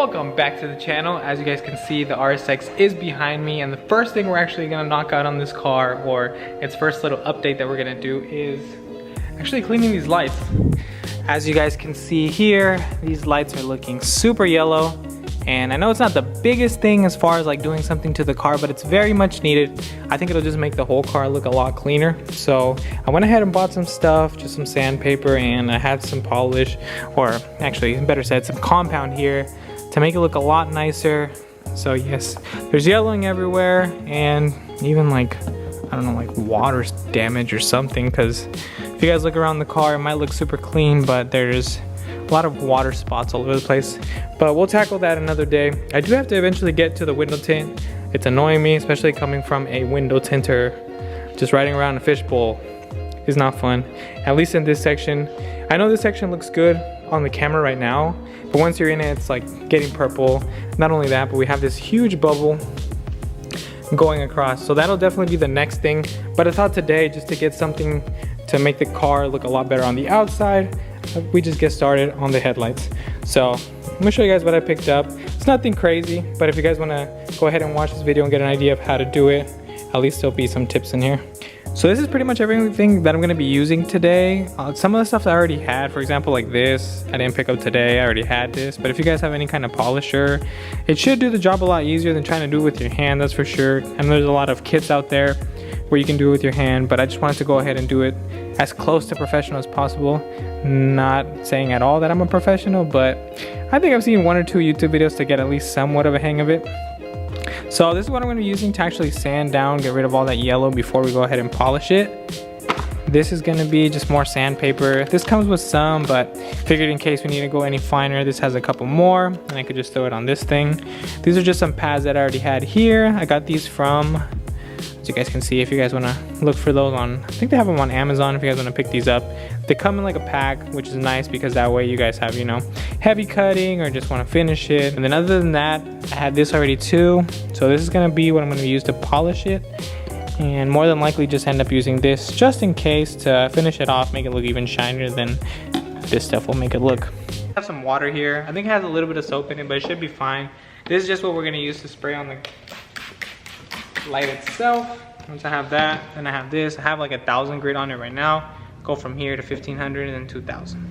welcome back to the channel. As you guys can see, the RSX is behind me, and the first thing we're actually gonna knock out on this car, or its first little update that we're gonna do, is actually cleaning these lights. As you guys can see here, these lights are looking super yellow, and I know it's not the biggest thing as far as like doing something to the car, but it's very much needed. I think it'll just make the whole car look a lot cleaner. So I went ahead and bought some stuff, just some sandpaper, and I had some polish, or actually better said, some compound here to make it look a lot nicer. So yes, there's yellowing everywhere, and even like, I don't know, like water damage or something, because if you guys look around the car, it might look super clean, but there's a lot of water spots all over the place. But we'll tackle that another day. I do have to eventually get to the window tint. It's annoying me, especially coming from a window tinter. Just riding around a fishbowl is not fun, at least in this section. I know this section looks good on the camera right now, but once you're in it, it's like getting purple. Not only that, but we have this huge bubble going across, so that'll definitely be the next thing. But I thought today, just to get something to make the car look a lot better on the outside, we just get started on the headlights. So I'm gonna show you guys what I picked up. It's nothing crazy, but if you guys want to go ahead and watch this video and get an idea of how to do it, at least there'll be some tips in here. So this is pretty much everything that I'm going to be using today. Some of the stuff I already had, for example, like this, I didn't pick up today. I already had this. But if you guys have any kind of polisher, it should do the job a lot easier than trying to do it with your hand, that's for sure. And there's a lot of kits out there where you can do it with your hand, but I just wanted to go ahead and do it as close to professional as possible. Not saying at all that I'm a professional, but I think I've seen 1 or 2 YouTube videos to get at least somewhat of a hang of it. So this is what I'm going to be using to actually sand down, get rid of all that yellow before we go ahead and polish it. This is going to be just more sandpaper. This comes with some, but figured in case we need to go any finer, this has a couple more, and I could just throw it on this thing. These are just some pads that I already had here. I got these from, as you guys can see, if you guys want to look for those on, I think they have them on Amazon if you guys want to pick these up. They come in like a pack, which is nice because that way you guys have, you know, heavy cutting or just want to finish it. And then other than that, I had this already too. So this is going to be what I'm going to use to polish it. And more than likely just end up using this just in case to finish it off, make it look even shinier than this stuff will make it look. I have some water here. I think it has a little bit of soap in it, but it should be fine. This is just what we're going to use to spray on the light itself. Once I have that, then I have this. I have like 1,000 grit on it right now. Go from here to 1,500 and then 2,000.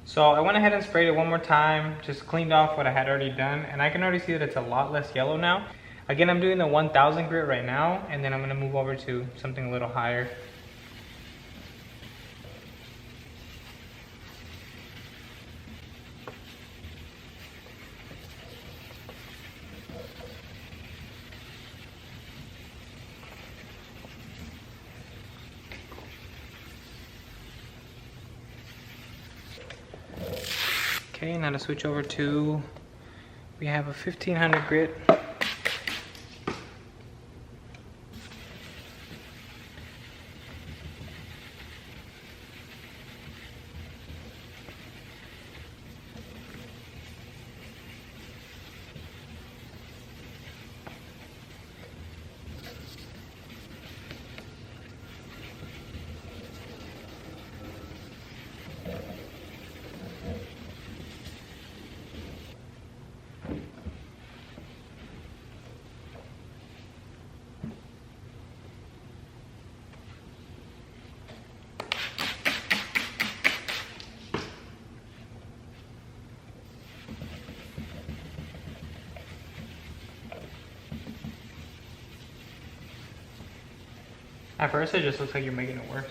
So I went ahead and sprayed it one more time, just cleaned off what I had already done, and I can already see that it's a lot less yellow now. Again, I'm doing the 1,000 grit right now, and then I'm gonna move over to something a little higher. Okay, now to switch over to, we have a 1,500 grit. At first it just looks like you're making it worse.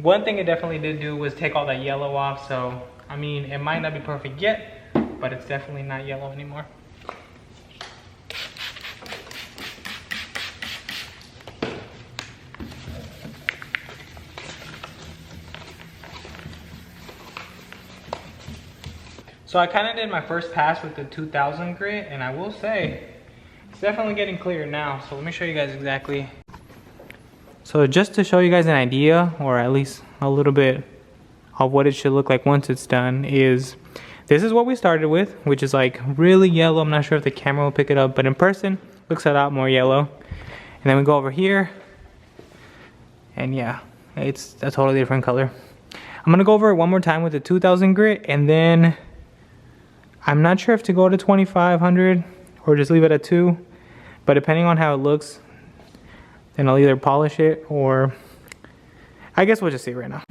One thing it definitely did do was take all that yellow off, so I mean, it might not be perfect yet, but it's definitely not yellow anymore. So I kind of did my first pass with the 2000 grit, and I will say it's definitely getting clear now. So let me show you guys exactly. So just to show you guys an idea, or at least a little bit of what it should look like once it's done, is this is what we started with, which is like really yellow. I'm not sure if the camera will pick it up, but in person looks a lot more yellow. And then we go over here, and yeah, it's a totally different color. I'm gonna go over it one more time with the 2000 grit, and then I'm not sure if to go to 2500 or just leave it at 2, but depending on how it looks, then I'll either polish it, or I guess we'll just see right now.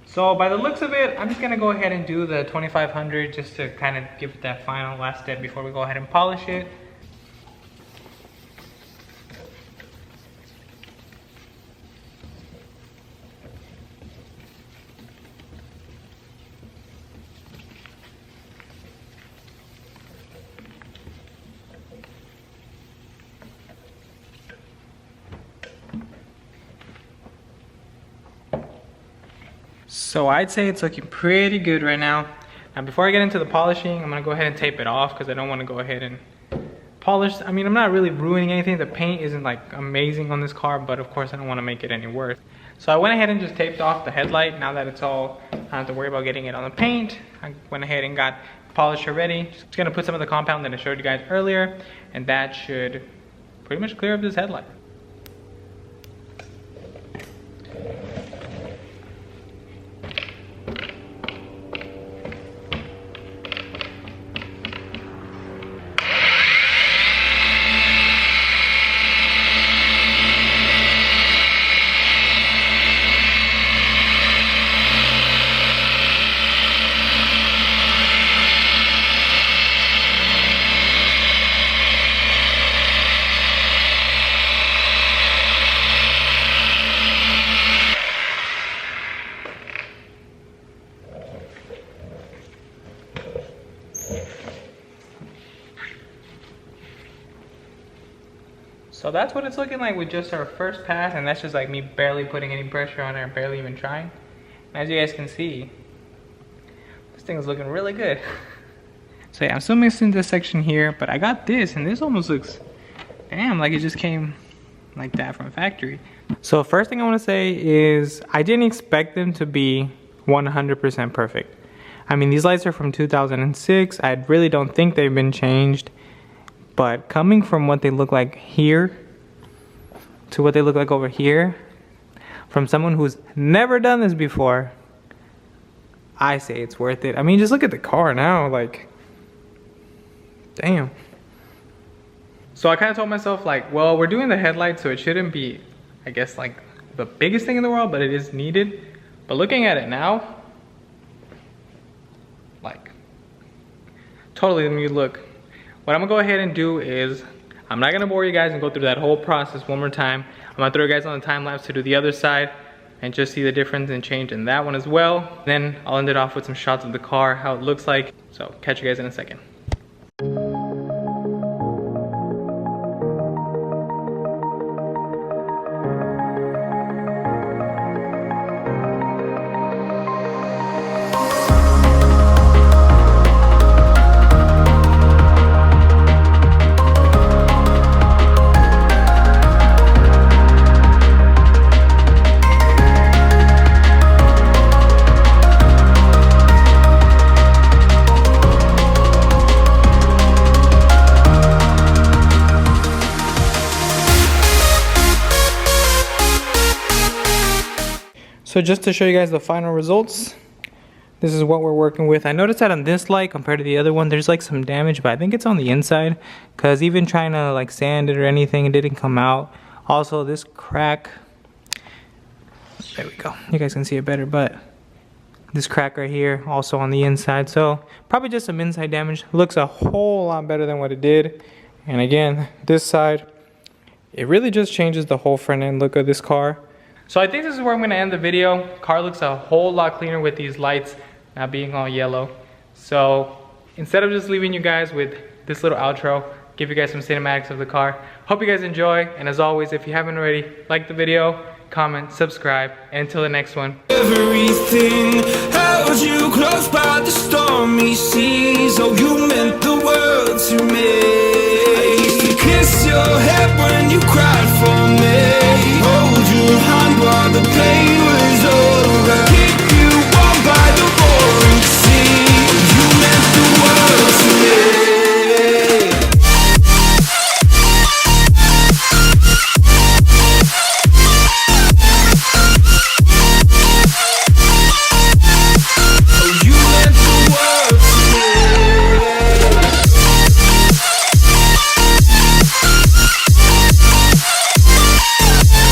So by the looks of it, I'm just gonna go ahead and do the 2500 just to kind of give it that final last step before we go ahead and polish it. So I'd say it's looking pretty good right now. Now before I get into the polishing, I'm gonna go ahead and tape it off because I don't want to go ahead and polish. I mean, I'm not really ruining anything. The paint isn't like amazing on this car, but of course I don't want to make it any worse. So I went ahead and just taped off the headlight. Now that it's all, I don't have to worry about getting it on the paint. I went ahead and got polished already. Just gonna put some of the compound that I showed you guys earlier, and that should pretty much clear up this headlight. So that's what it's looking like with just our first pass, and that's just like me barely putting any pressure on it, barely even trying. And as you guys can see, this thing is looking really good. So yeah, I'm still missing this section here, but I got this, and this almost looks, damn, like it just came like that from factory. So first thing I want to say is I didn't expect them to be 100% perfect. I mean, these lights are from 2006. I really don't think they've been changed. But coming from what they look like here to what they look like over here, from someone who's never done this before, I say it's worth it. I mean, just look at the car now, like, damn. So I kind of told myself like, well, we're doing the headlight, so it shouldn't be, I guess, like the biggest thing in the world, but it is needed. But looking at it now, like, totally new look. What I'm gonna go ahead and do is, I'm not gonna bore you guys and go through that whole process one more time. I'm gonna throw you guys on the time lapse to do the other side and just see the difference and change in that one as well. Then I'll end it off with some shots of the car, how it looks like. So catch you guys in a second. So just to show you guys the final results, This is what we're working with. I noticed that on this light compared to the other one, there's like some damage, but I think it's on the inside, because even trying to like sand it or anything, it didn't come out. Also, this crack, there we go, you guys can see it better, but this crack right here also on the inside, so probably just some inside damage. Looks a whole lot better than what it did. And again, this side, it really just changes the whole front end look of this car. So I think this is where I'm gonna end the video. Car looks a whole lot cleaner with these lights not being all yellow. So instead of just leaving you guys with this little outro, give you guys some cinematics of the car. Hope you guys enjoy, and as always, if you haven't already, like the video, comment, subscribe, and until the next one. Everything held you close by the stormy seas. Oh, you meant the world to me. I used to kiss your head when you cried for me.